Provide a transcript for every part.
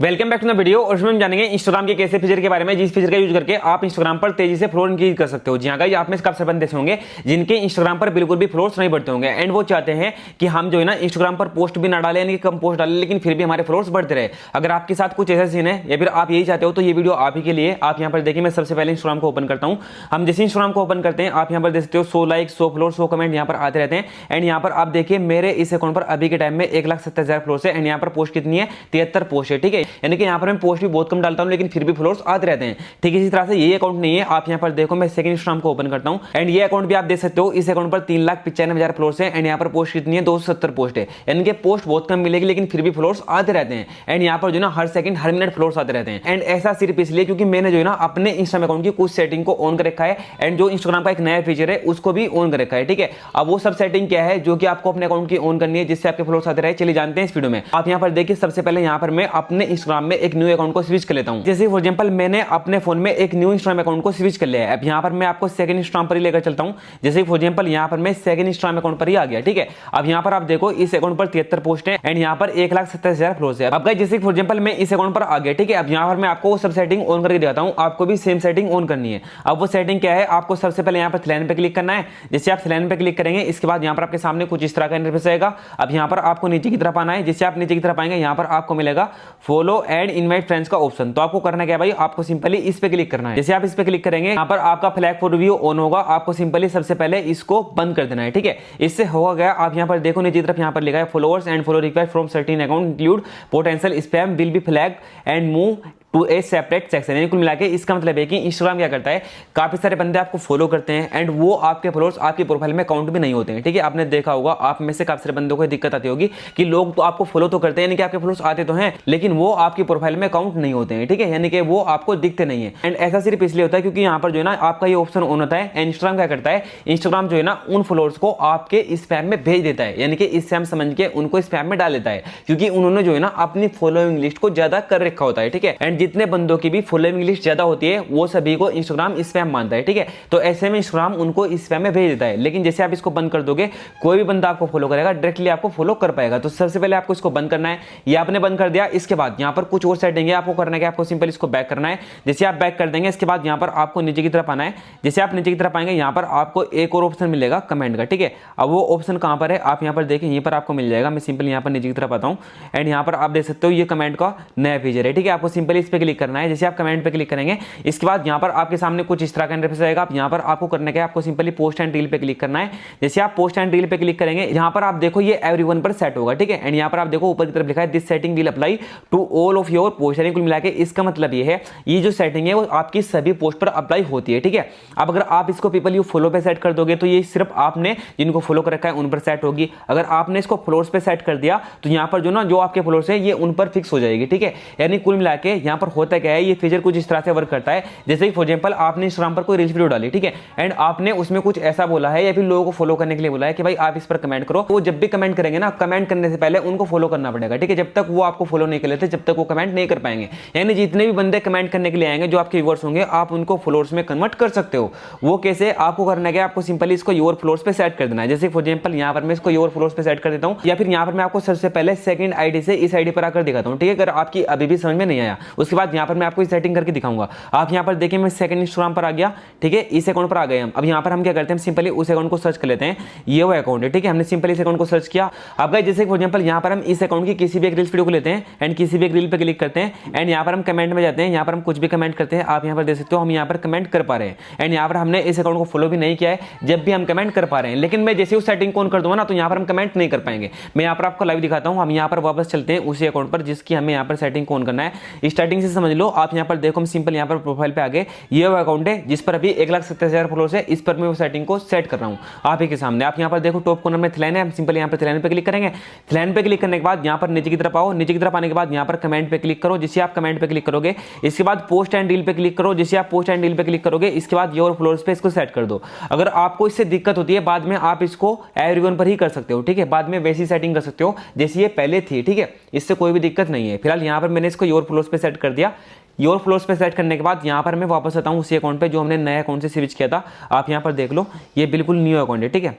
Welcome back to the video. और इसमें हम जानेंगे इंस्टाग्राम के कैसे फीचर के बारे में, जिस फीचर का यूज करके आप इंस्टाग्राम पर तेजी से फॉलोअर इंक्रीज कर सकते हो। जी हाँ गाइस, आप में से काफी बंदे होंगे जिनके इंस्टाग्राम पर बिल्कुल भी फॉलोअर्स नहीं बढ़ते होंगे एंड वो चाहते हैं कि हम जो है ना इंस्टाग्राम पर पोस्ट भी ना डालें, यानी कि कम पोस्ट डालें, लेकिन फिर भी हमारे फॉलोअर्स बढ़ते रहे। अगर आपके साथ कुछ ऐसा सीन है या फिर आप यही चाहते हो तो ये वीडियो आप ही के लिए। आप यहाँ पर देखिए, मैं सबसे पहले इंस्टाग्राम को ओपन करता हूँ। हम जैसे इंस्टाग्राम को ओपन करते हैं, आप यहाँ पर देख सकते हो 100 लाइक, 100 फॉलोअर्स, 100 कमेंट यहाँ पर आते रहते हैं। एंड यहाँ पर आप देखिए मेरे इस अकाउंट पर अभी के टाइम में 1,70,000 फॉलोअर्स है एंड यहाँ पर पोस्ट कितनी है, 73 पोस्ट है। ठीक है, यानी कि यहाँ पर मैं पोस्ट भी बहुत कम डालता हूं लेकिन फिर भी फॉलोअर्स आते रहते हैं। ठीक है, इसी तरह से ये अकाउंट नहीं है। आप यहां पर देखो, मैं सेकंड इंस्टाग्राम को ओपन करता हूं एंड ये अकाउंट भी आप देख सकते हो। इस अकाउंट पर 3,95,000 फॉलोअर्स है एंड यहां पर पोस्ट कितनी है, 270 पोस्ट है। यानी कि पोस्ट बहुत कम मिलेगी लेकिन फिर भी फॉलोअर्स आते रहते हैं। एंड यहां पर जो ना हर सेकंड हर मिनट फॉलोअर्स आते रहते हैं। एंड ऐसा सिर्फ इसलिए क्योंकि मैंने जो है ना अपने इंस्टाग्राम अकाउंट की कुछ सेटिंग को ऑन कर रखा है एंड जो इंस्टाग्राम का एक नया फीचर है उसको भी ऑन कर रखा है। ठीक है, अब वो सब सेटिंग क्या है जो कि आपको अपने अकाउंट की ऑन करनी है जिससे आपके फॉलोअर्स आते रहे, चलिए जानते हैं इस वीडियो में। आप यहां पर देखिए, सबसे पहले यहां पर मैं अपने इंस्टाग्राम में एक न्यू अकाउंट को स्विच कर लेता हूं। जैसे फॉर एग्जांपल मैंने अपने फोन में एक न्यू इंस्टाग्राम अकाउंट को स्विच कर लिया है। अब यहां पर मैं आपको सेकंड इंस्टाग्राम पर ही लेकर चलता हूं। जैसे फॉर एग्जांपल यहां पर मैं सेकंड इंस्टाग्राम अकाउंट पर ही आ गया। ठीक है, अब यहां पर आप देखो इस अकाउंट पर 73 पोस्ट है एंड यहां पर 1,70,000 फॉलोअर्स है। अब गाइस जैसे फॉर एग्जांपल मैं इस अकाउंट पर आ गया। ठीक है, अब यहां पर मैं आपको वो सब सेटिंग ऑन करके दिखाता हूं। आपको भी सेम सेटिंग ऑन करनी है। अब वो सेटिंग क्या है, आपको सबसे पहले यहां पर थ्री लाइन पे क्लिक करना है। जैसे आप थ्री लाइन पे क्लिक करेंगे, इसके बाद यहां पर आपके सामने कुछ इस तरह का इंटरफेस आएगा। अब यहां पर आपको नीचे की तरफ आना है। जैसे आप नीचे की तरफ आएंगे, यहां पर आपको मिलेगा फॉलो एंड इनवाइट फ्रेंड्स का ऑप्शन। तो आपको करना क्या है भाई, आपको सिंपली इस पे क्लिक करना है। जैसे आप इस पे क्लिक करेंगे, यहाँ पर आपका फ्लैग फॉर रिव्यू ऑन होगा। आपको सिंपली सबसे पहले इसको बंद कर देना है। ठीक है, इससे होगा गया। आप यहाँ पर देखो नीचे तरफ यहाँ पर लिखा है followers and follow request from certain account include potential spam will be flag and move to a separate section. यानी कुल मिला के इसका मतलब है कि इंस्टाग्राम क्या करता है, काफी सारे बंदे आपको फॉलो करते हैं एंड वो आपके फॉलोअर्स आपकी प्रोफाइल में काउंट भी नहीं होते हैं। ठीक है, आपने देखा होगा, आप में से काफी सारे बंदों को दिक्कत आती होगी कि लोग तो आपको फॉलो तो करते हैं, यानी कि आपके फॉलोअर्स आते तो हैं लेकिन वो आपकी प्रोफाइल में काउंट नहीं होते हैं। ठीक है, यानी कि वो आपको दिखते नहीं है। एंड ऐसा सिर्फ इसलिए होता है क्योंकि यहाँ पर जो है ना आपका ये ऑप्शन ऑन होता है। इंस्टाग्राम क्या करता है, इंस्टाग्राम जो है ना उन फॉलोअर्स को आपके स्पैम में भेज देता है, यानी कि स्पैम समझ के उनको स्पैम में डाल देता है क्योंकि उन्होंने जो है ना अपनी फॉलोइंग लिस्ट को ज्यादा कर रखा होता है। ठीक है, एंड जितने बंदों की फॉलोइंग लिस्ट ज्यादा होती है वो सभी को इंस्टाग्राम स्पैम मानता है। ठीक है, तो ऐसे में इंस्टाग्राम उनको स्पैम में भेज देता है। लेकिन जैसे आप इसको बंद कर दोगे, कोई भी बंदा आपको फॉलो करेगा डायरेक्टली आपको फॉलो कर पाएगा। तो सबसे पहले आपको इसको बंद करना है। ये आपने बंद कर दिया, इसके बाद यहाँ पर कुछ और सेटिंग है आपको करना है, आपको सिंपल इसको बैक करना है। जैसे आप बैक कर देंगे, इसके बाद यहाँ पर आपको नीचे की तरफ आना है। जैसे आप नीचे की तरफ आएंगे, यहाँ पर आपको एक और ऑप्शन मिलेगा कमेंट का। ठीक है, अब वो ऑप्शन कहाँ पर है, आप यहाँ पर देखिए, यहीं पर आपको मिल जाएगा। मैं सिंपल यहाँ पर नीचे की तरफ आता हूँ एंड यहाँ पर आप देख सकते हो ये कमेंट का नया फीचर है। ठीक है, आपको सिंपली इस पर क्लिक करना है। जैसे आप कमेंट पे क्लिक करेंगे, इसके बाद यहाँ पर आपके सामने कुछ इस तरह का इंटरफेस आएगा। आप यहाँ पर आपको करना क्या है, आपको सिंपली पोस्ट एंड रील पे क्लिक करना है। जैसे आप पोस्ट एंड रील पे क्लिक करेंगे, यहाँ पर आप देखो ये एवरीवन पर सेट होगा। ठीक है, एंड यहाँ पर आप देखो ऊपर की तरफ लिखा है this setting will apply to all of your post. कुल मिला के इसका मतलब ये है, ये जो सेटिंग है वो आपकी सभी पोस्ट पर अप्लाई होती है। ठीक है, अब अगर आप इसको पीपल यू फॉलो पे सेट कर दोगे तो ये सिर्फ आपने जिनको फॉलो कर रखा है उन पर सेट होगी। अगर आपने इसको फॉलोअर्स पे सेट कर दिया तो यहाँ पर जो ना जो आपके फॉलोअर्स है ये उन पर फिक्स हो जाएगी। ठीक है, यानी कुल मिला के यहाँ पर होता क्या है, ये फीचर कुछ इस तरह से वर्क करता है। जैसे फॉर एग्जांपल आपने इंस्टाग्राम पर कोई रील्स वीडियो डाली, ठीक है, एंड आपने उसमें कुछ ऐसा बोला है या फिर लोगों को फॉलो करने के लिए बोला है कि भाई आप इस पर कमेंट करो। वो जब भी कमेंट करेंगे ना, कमेंट करने से पहले उनको फॉलो करना पड़ेगा। ठीक है, जब तक वो आपको फॉलो नहीं कर लेते जब तक वो कमेंट नहीं कर पाएंगे। यानी जितने भी बंदे कमेंट करने के लिए आएंगे जो आपके व्यूअर्स होंगे, आप उनको फॉलोअर्स में कन्वर्ट कर सकते हो। वो कैसे, आपको करना है, आपको सिंपली इसको योर फॉलोअर्स पे सेट कर देना है। जैसे फॉर एग्जांपल यहाँ पर मैं इसको योर फॉलोअर्स पे सेट कर देता हूँ, या फिर यहाँ पर मैं आपको सबसे पहले सेकंड आईडी से इस आईडी पर आकर दिखाता हूँ। ठीक है, अगर आपकी अभी भी समझ में नहीं आया उसके बाद यहाँ पर मैं आपको सेटिंग करके दिखाऊंगा। आप यहाँ पर देखिए, मैं सेकंड इंस्टाग्राम पर आ गया। ठीक है, इस अकाउंट पर आ गए हम। अब यहाँ पर हम क्या करते हैं, सिंपली उस अकाउंट को सर्च कर लेते हैं। ये वो अकाउंट है। ठीक है, हमने सिंपली इस अकाउंट को सर्च किया। अब गाइस जैसे फॉर एग्जांपल यहाँ पर हम इस अकाउंट की किसी भी एक रील्स वीडियो को लेते हैं एंड किसी भी एक रील पे क्लिक करते हैं एंड यहाँ पर हम कमेंट में जाते हैं। यहाँ पर हम कुछ भी कमेंट करते हैं, आप यहाँ पर देख सकते हो हम यहाँ पर कमेंट कर पा रहे हैं एंड यहाँ पर हमने इस अकाउंट को फॉलो भी नहीं किया है जब भी हम कमेंट कर पा रहे हैं। लेकिन मैं जैसे उस सेटिंग को ऑन कर दूंगा ना तो यहाँ पर हम कमेंट नहीं कर पाएंगे। मैं यहाँ पर आपको लाइव दिखाता हूँ। हम यहाँ पर वापस चलते हैं उसी अकाउंट पर जिसकी हमें यहाँ पर सेटिंग को ऑन करना है। स्टार्टिंग से समझ लो। आप यहाँ पर देखो, हम सिंपल यहाँ पर प्रोफाइल पे आगे, ये वो अकाउंट है जिस पर अभी 1,70,000 फॉलोअर्स है। इस पर मैं वो सेटिंग को सेट कर रहा हूँ आप ही के सामने। आप यहाँ पर देखो टॉप कॉर्नर में थ्रेड है, हम सिंपल यहाँ पर थ्रेड पे क्लिक करेंगे। थ्रेड पे क्लिक करने के बाद यहाँ पर नीचे की तरफ आओ। नीचे की तरफ आने के बाद यहाँ पर कमेंट पे क्लिक करो। जिससे आप कमेंट पे क्लिक करोगे, इसके बाद पोस्ट एंड रील पे क्लिक करो। जिससे आप पोस्ट एंड रील पे क्लिक करोगे, इसके बाद योर फॉलोअर्स पे इसको सेट कर दो। अगर आपको इससे दिक्कत होती है, बाद में आप इसको एवरीवन पर ही कर सकते हो। ठीक है, बाद में वैसी सेटिंग कर सकते हो जैसी ये पहले थी। ठीक है, इससे कोई भी दिक्कत नहीं है। फिलहाल यहाँ पर मैंने इसको योर फॉलोअर्स पे सेट कर दिया। योर फॉलोअर्स पे सेट करने के बाद यहाँ पर मैं वापस आता हूँ उसी अकाउंट पे जो हमने नए अकाउंट से स्विच किया था। आप यहाँ पर देख लो, ये बिल्कुल न्यू अकाउंट है। ठीक है,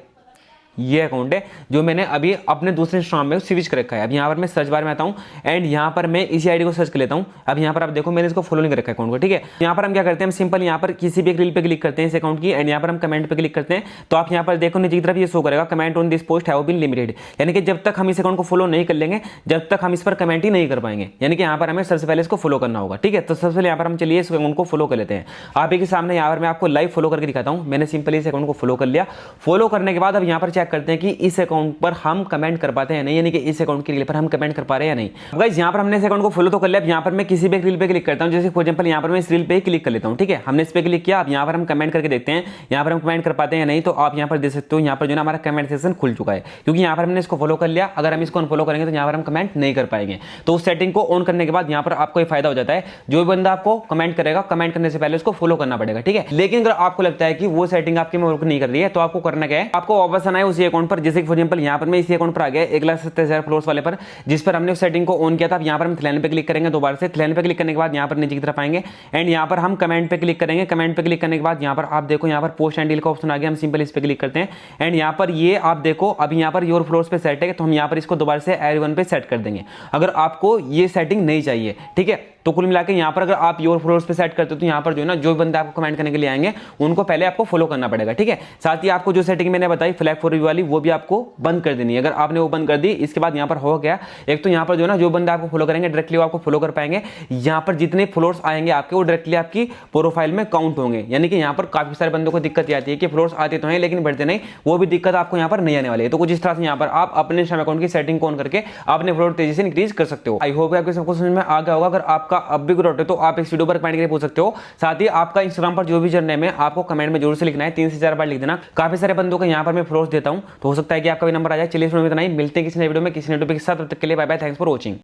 ये अकाउंट है जो मैंने अभी अपने दूसरे इंस्टाग्राम में स्विच कर रखा है। अब यहाँ पर मैं सर्च बार में आता हूँ एंड यहाँ पर मैं इसी आईडी को सर्च कर लेता हूँ। अब यहाँ पर आप देखो मैंने इसको फॉलो नहीं कर रखा है अकाउंट को, ठीक है। यहाँ पर हम क्या करते हैं, हम सिंपल यहाँ पर किसी भी एक रील पे क्लिक करते हैं इस अकाउंट की एंड यहाँ पर हम कमेंट पे क्लिक करते हैं। तो आप यहाँ पर देखो नीचे की तरफ ये शो करेगा comment on this post have been limited, यानी कि जब तक हम इस अकाउंट को फॉलो नहीं कर लेंगे जब तक हम इस पर कमेंट ही नहीं कर पाएंगे, यानी कि यहाँ पर हमें सबसे पहले इसको फॉलो करना होगा, ठीक है। तो सबसे पहले यहाँ पर हम चलिए इस अकाउंट को फॉलो कर लेते हैं। आप एक सामने यहाँ पर मैं आपको लाइव फॉलो करके दिखाता हूँ। मैंने सिंपली इस अकाउंट को फॉलो कर लिया। फॉलो करने के बाद अब यहाँ पर चेक करते हैं कि इस अकाउंट पर हम कमेंट कर पाते हैं नहीं, यानी कि इस अकाउंट की रील पर हम कमेंट कर पा रहे हैं या नहीं। गाइस यहाँ पर हमने इस अकाउंट को फॉलो तो कर लिया। अब यहाँ पर मैं किसी भी एक रील पे क्लिक करता हूँ, जैसे फॉर एग्जांपल यहाँ पर मैं इस रील पे ही क्लिक कर लेता हूँ, ठीक है। हमने इस पे क्लिक किया। अब यहाँ पर हम कमेंट करके देखते हैं यहाँ पर हम कमेंट कर पाते हैं या नहीं। तो आप यहाँ पर देख सकते हो यहाँ पर जो ना हमारा कमेंट सेक्शन खुल चुका है, क्योंकि यहाँ पर हमने इसको फॉलो कर लिया। अगर हम इसको अनफॉलो करेंगे तो यहाँ पर हम कमेंट नहीं कर पाएंगे। तो उस सेटिंग को ऑन करने के बाद यहाँ पर आपको ये फायदा हो जाता है, जो भी बंदा आपको कमेंट करेगा कमेंट करने से पहले उसको फॉलो करना पड़ेगा, ठीक है। लेकिन अगर आपको लगता है कि वो सेटिंग आपके में वर्क नहीं कर रही है तो आपको करना क्या है, आपको वापस आना है उसी अकाउंट पर। जैसे फॉर एग्जांपल यहाँ पर मैं इसी अकाउंट पर आ गया 1,70,000 फॉलोअर्स वाले पर, जिस पर हमने उस सेटिंग को ऑन किया था। अब यहाँ पर हम थ्रेड पे क्लिक करेंगे दोबारा से। थ्रेड पे क्लिक करने के बाद यहाँ पर नीचे की तरफ आएंगे एंड यहाँ पर हम कमेंट पे क्लिक करेंगे। कमेंट पे क्लिक करने के बाद यहाँ पर आप देखो यहाँ पर पोस्ट एंड डील का ऑप्शन आ गया। हम सिंपल इस पे क्लिक करते हैं एंड यहाँ पर ये आप देखो अभी यहाँ पर योर फॉलोअर्स पे सेट है, तो हम यहाँ पर इसको दोबारा से एवरीवन पे सेट कर देंगे अगर आपको ये सेटिंग नहीं चाहिए, ठीक है। तो कुल मिला के यहाँ पर अगर आप योर फॉलोअर्स पे सेट करते हो तो यहाँ पर जो है ना जो बंदे आपको कमेंट करने के लिए आएंगे उनको पहले आपको फॉलो करना पड़ेगा, ठीक है। साथ ही आपको जो सेटिंग मैंने बताई फ्लैग फॉर व्यू वाली वो भी आपको बंद कर देनी है। अगर आपने वो बंद कर दी इसके बाद यहाँ पर हो गया, एक तो यहाँ पर जो है ना जो बंदे आपको फॉलो करेंगे डायरेक्टली वो आपको फॉलो कर पाएंगे। यहाँ पर जितने फॉलोअर्स आएंगे आपके वो डायरेक्टली आपकी प्रोफाइल में काउंट होंगे, यानी कि यहाँ पर काफी सारे बंदों को दिक्कत आती है कि फॉलोअर्स आते तो हैं लेकिन बढ़ते नहीं, वो भी दिक्कत आपको यहाँ पर नहीं आने वाली है। तो कुछ इस तरह से यहाँ पर आप अपने इंस्टाग्राम अकाउंट की सेटिंग को ऑन करके अपने फॉलोअर तेजी से इंक्रीज कर सकते हो। आई होप आपको सबको समझ में आ गया होगा। अगर आपका अब भी ग्रोथ है तो आप इस वीडियो पर कमेंट करके पूछ सकते हो। साथ ही आपका इंस्टाग्राम पर जो भी जर्नी में आपको कमेंट में जरूर से लिखना है, 3 से 4 बार लिख देना। काफी सारे बंदों को यहाँ पर मैं फॉलोअर्स देता हूं तो हो सकता है कि आपका भी नंबर आ जाए। चलिए इस वीडियो में इतना ही, मिलते हैं किसी नए वीडियो में किसी नए टॉपिक के साथ। तब तक के लिए bye bye, thanks for watching.